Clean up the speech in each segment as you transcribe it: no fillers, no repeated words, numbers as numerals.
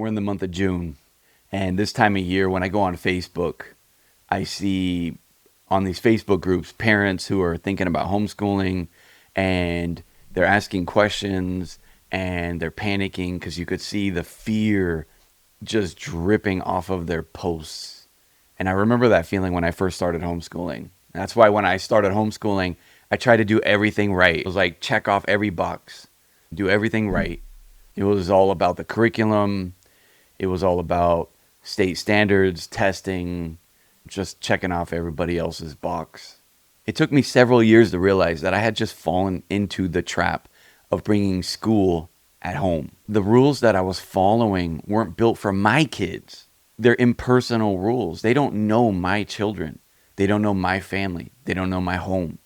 We're in the month of June, and this time of year, when I go on Facebook, I see on these Facebook groups parents who are thinking about homeschooling, and they're asking questions and they're panicking because you could see the fear just dripping off of their posts. And I remember that feeling when I first started homeschooling. That's why when I started homeschooling, I tried to do everything right. It was like check off every box, do everything right. It was all about the curriculum. It was all about state standards, testing, just checking off everybody else's box. It took me several years to realize that I had just fallen into the trap of bringing school at home. The rules that I was following weren't built for my kids. They're impersonal rules. They don't know my children. They don't know my family. They don't know my home.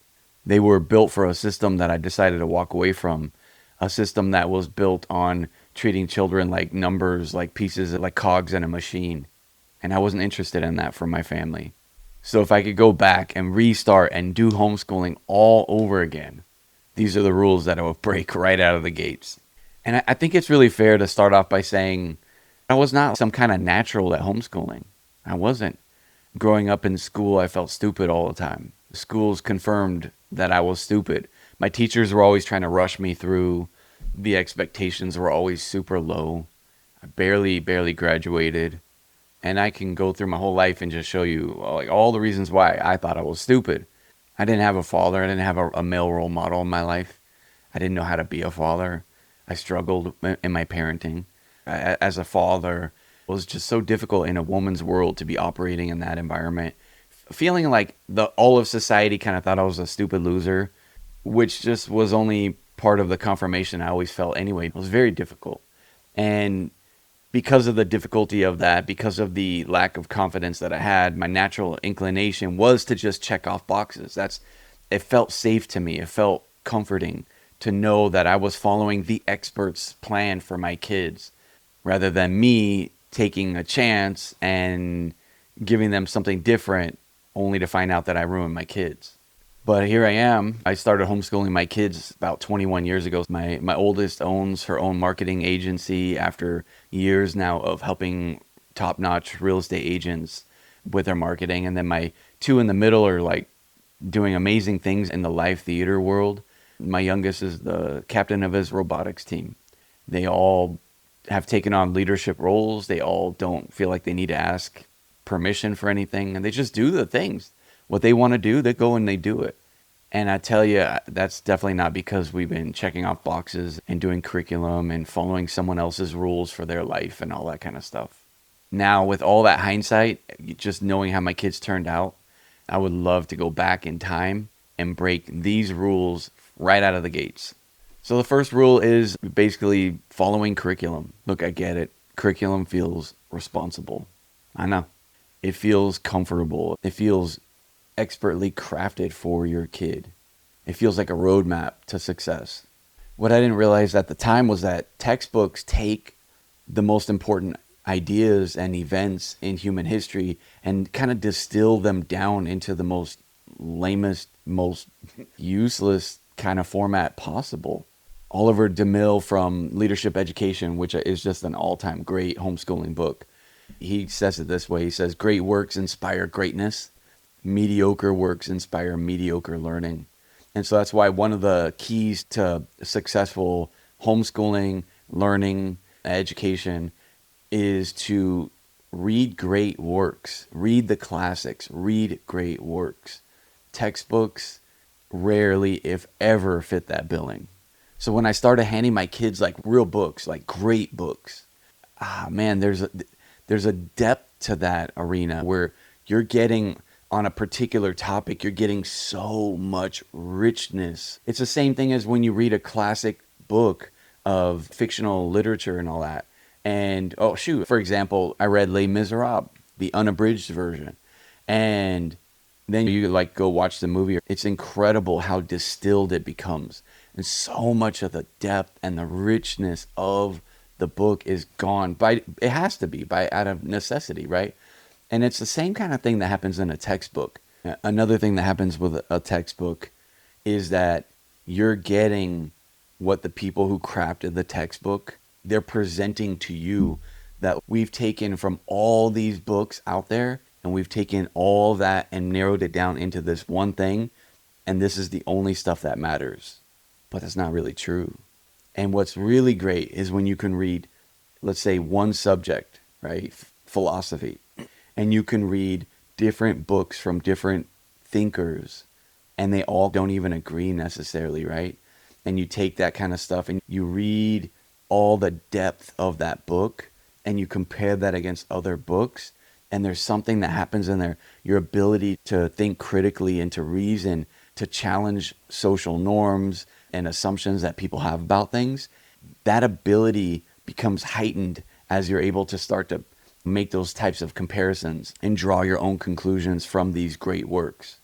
They were built for a system that I decided to walk away from, a system that was built on treating children like numbers, like pieces, like cogs in a machine. And I wasn't interested in that for my family. So if I could go back and restart and do homeschooling all over again, these are the rules that I would break right out of the gates. And I think it's really fair to start off by saying I was not some kind of natural at homeschooling. I wasn't. Growing up in school, I felt stupid all the time. Schools confirmed that I was stupid. My teachers were always trying to rush me through. The expectations were always super low. I barely graduated. And I can go through my whole life and just show you like all the reasons why I thought I was stupid. I didn't have a father. I didn't have a male role model in my life. I didn't know how to be a father. I struggled in my parenting. As a father, it was just so difficult in a woman's world to be operating in that environment. Feeling like all of society kind of thought I was a stupid loser, which just was only part of the confirmation I always felt anyway. It was very difficult. And because of the difficulty of that, because of the lack of confidence that I had, my natural inclination was to just check off boxes. It felt safe to me. It felt comforting to know that I was following the expert's plan for my kids rather than me taking a chance and giving them something different only to find out that I ruined my kids. But here I am. I started homeschooling my kids about 21 years ago. My oldest owns her own marketing agency after years now of helping top-notch real estate agents with their marketing. And then my two in the middle are like doing amazing things in the live theater world. My youngest is the captain of his robotics team. They all have taken on leadership roles. They all don't feel like they need to ask permission for anything. And they just do the things. What they want to do, they go and they do it. And I tell you, that's definitely not because we've been checking off boxes and doing curriculum and following someone else's rules for their life and all that kind of stuff. Now, with all that hindsight, just knowing how my kids turned out, I would love to go back in time and break these rules right out of the gates. So the first rule is basically following curriculum. Look, I get it. Curriculum feels responsible. I know. It feels comfortable. It feels expertly crafted for your kid. It feels like a roadmap to success. What I didn't realize at the time was that textbooks take the most important ideas and events in human history and kind of distill them down into the most lamest, most useless kind of format possible. Oliver DeMille from Leadership Education, which is just an all-time great homeschooling book, he says it this way. He says, great works inspire greatness. Mediocre works inspire mediocre learning. And so that's why one of the keys to successful homeschooling, learning, education is to read great works, read the classics, read great works. Textbooks rarely, if ever, fit that billing. So when I started handing my kids like real books, like great books, man, there's a depth to that arena where you're getting on a particular topic, you're getting so much richness. It's the same thing as when you read a classic book of fictional literature and all that. And, for example, I read Les Miserables, the unabridged version. And then you like go watch the movie. It's incredible how distilled it becomes. And so much of the depth and the richness of the book is gone it has to be out of necessity, right? And it's the same kind of thing that happens in a textbook. Another thing that happens with a textbook is that you're getting what the people who crafted the textbook, they're presenting to you that we've taken from all these books out there, and we've taken all that and narrowed it down into this one thing, and this is the only stuff that matters. But that's not really true. And what's really great is when you can read, let's say, one subject, right? Philosophy. And you can read different books from different thinkers, and they all don't even agree necessarily, right? And you take that kind of stuff and you read all the depth of that book, and you compare that against other books, and there's something that happens in there. Your ability to think critically and to reason, to challenge social norms and assumptions that people have about things, that ability becomes heightened as you're able to start to make those types of comparisons and draw your own conclusions from these great works.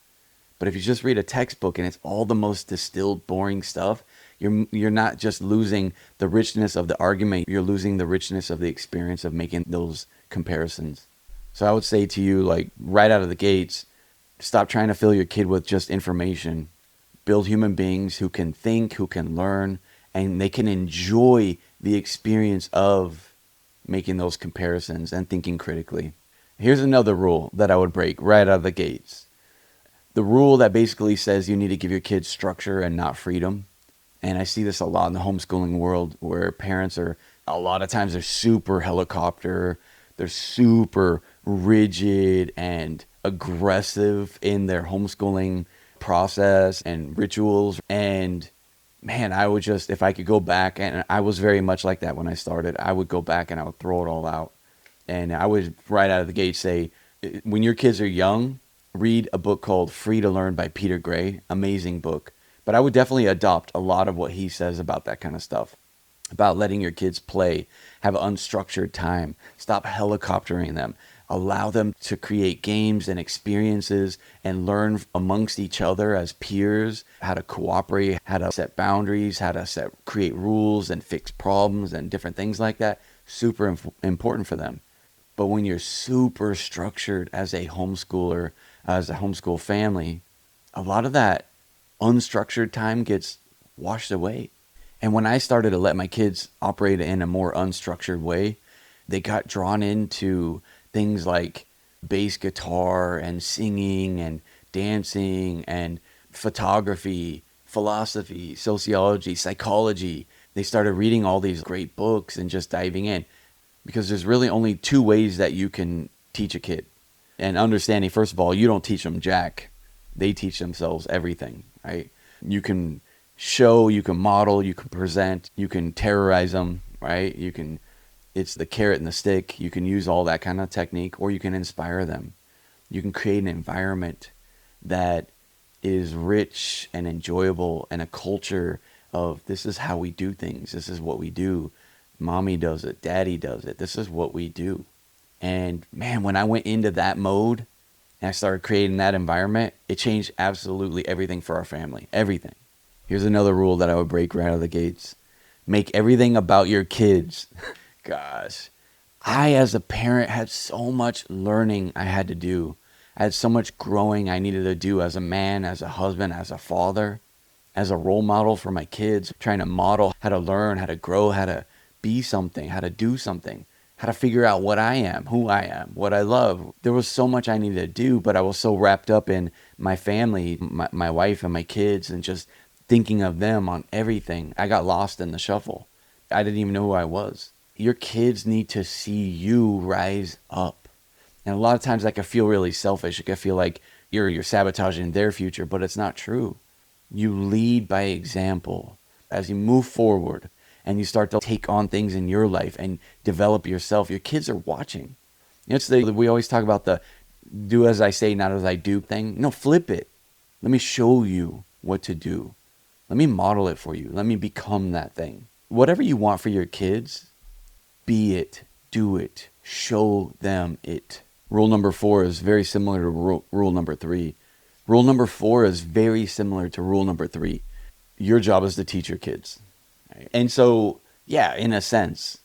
But if you just read a textbook and it's all the most distilled, boring stuff, you're not just losing the richness of the argument, you're losing the richness of the experience of making those comparisons. So I would say to you, like, right out of the gates, stop trying to fill your kid with just information. Build human beings who can think, who can learn, and they can enjoy the experience of making those comparisons and thinking critically. Here's another rule that I would break right out of the gates. The rule that basically says you need to give your kids structure and not freedom. And I see this a lot in the homeschooling world, where parents are, a lot of times, they're super helicopter, they're super rigid and aggressive in their homeschooling process and rituals. And man, I would just, if I could go back, and I was very much like that when I started, I would go back and I would throw it all out. And I would right out of the gate say, when your kids are young, read a book called Free to Learn by Peter Gray. Amazing book. But I would definitely adopt a lot of what he says about that kind of stuff, about letting your kids play, have unstructured time, stop helicoptering them, allow them to create games and experiences and learn amongst each other as peers, how to cooperate, how to set boundaries, how to create rules and fix problems and different things like that. Super important for them. But when you're super structured as a homeschooler, as a homeschool family, a lot of that unstructured time gets washed away. And when I started to let my kids operate in a more unstructured way, they got drawn into things like bass guitar and singing and dancing and photography, philosophy, sociology, psychology. They started reading all these great books and just diving in, because there's really only two ways that you can teach a kid. And understanding, first of all, you don't teach them jack. They teach themselves everything, right? You can show, you can model, you can present, you can terrorize them, right? It's the carrot and the stick. You can use all that kind of technique, or you can inspire them. You can create an environment that is rich and enjoyable, and a culture of, this is how we do things. This is what we do. Mommy does it. Daddy does it. This is what we do. And man, when I went into that mode and I started creating that environment, it changed absolutely everything for our family. Everything. Here's another rule that I would break right out of the gates. Make everything about your kids. Gosh, I as a parent had so much learning I had to do. I had so much growing I needed to do as a man, as a husband, as a father, as a role model for my kids, trying to model how to learn, how to grow, how to be something, how to do something, how to figure out what I am, who I am, what I love. There was so much I needed to do, but I was so wrapped up in my family, my wife and my kids, and just thinking of them on everything. I got lost in the shuffle. I didn't even know who I was. Your kids need to see you rise up. And a lot of times that can feel really selfish. It can feel like you're sabotaging their future, but it's not true. You lead by example. As you move forward and you start to take on things in your life and develop yourself, your kids are watching. We always talk about the do as I say, not as I do thing. No, flip it. Let me show you what to do. Let me model it for you. Let me become that thing. Whatever you want for your kids, be it, do it, show them it. Rule number 4 is very similar to rule number 3. Rule number 4 is very similar to rule number 3. Your job is to teach your kids. Right? And so, yeah, in a sense.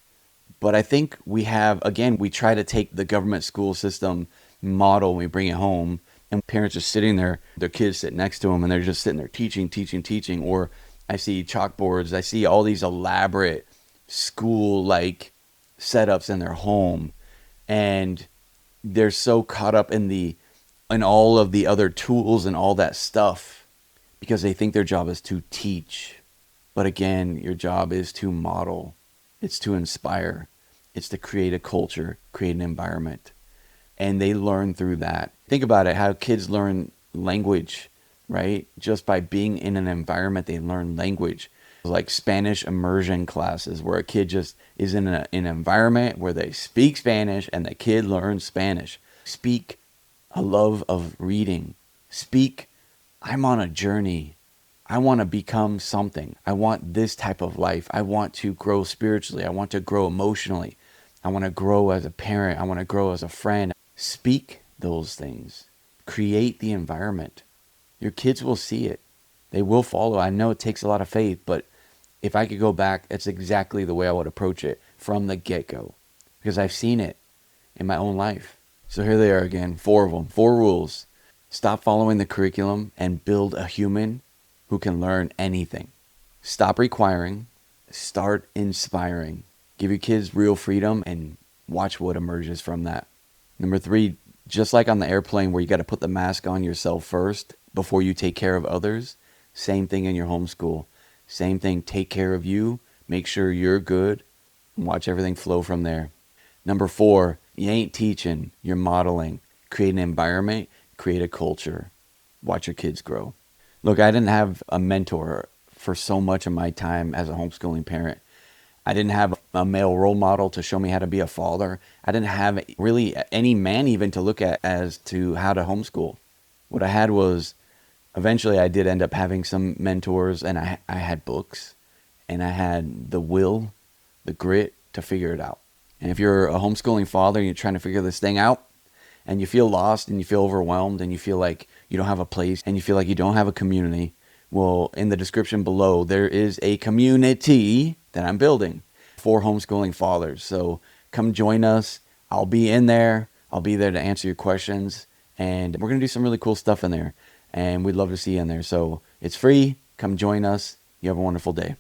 But I think we try to take the government school system model and we bring it home. And parents are sitting there, their kids sit next to them, and they're just sitting there teaching. Or I see chalkboards. I see all these elaborate school-like setups in their home, and they're so caught up in all of the other tools and all that stuff because they think their job is to teach. But again, your job is to model. It's to inspire. It's to create a culture, create an environment. And they learn through that. Think about it, how kids learn language, right? Just by being in an environment, they learn language. Like Spanish immersion classes where a kid just is in an environment where they speak Spanish and the kid learns Spanish. Speak a love of reading. Speak, I'm on a journey. I want to become something. I want this type of life. I want to grow spiritually. I want to grow emotionally. I want to grow as a parent. I want to grow as a friend. Speak those things. Create the environment. Your kids will see it. They will follow. I know it takes a lot of faith, but if I could go back, it's exactly the way I would approach it from the get-go, because I've seen it in my own life. So here they are again, 4 of them, 4 rules. Stop following the curriculum and build a human who can learn anything. Stop requiring, start inspiring. Give your kids real freedom and watch what emerges from that. Number 3, just like on the airplane where you got to put the mask on yourself first before you take care of others, same thing in your homeschool. Same thing, take care of you, make sure you're good, and watch everything flow from there. Number 4, you ain't teaching, you're modeling. Create an environment, create a culture. Watch your kids grow. Look, I didn't have a mentor for so much of my time as a homeschooling parent. I didn't have a male role model to show me how to be a father. I didn't have really any man even to look at as to how to homeschool. What I had was, eventually I did end up having some mentors, and I had books, and I had the will, the grit to figure it out. And if you're a homeschooling father and you're trying to figure this thing out, and you feel lost and you feel overwhelmed and you feel like you don't have a place and you feel like you don't have a community, well, in the description below, there is a community that I'm building for homeschooling fathers. So come join us. I'll be in there. I'll be there to answer your questions. And we're going to do some really cool stuff in there. And we'd love to see you in there. So it's free. Come join us. You have a wonderful day.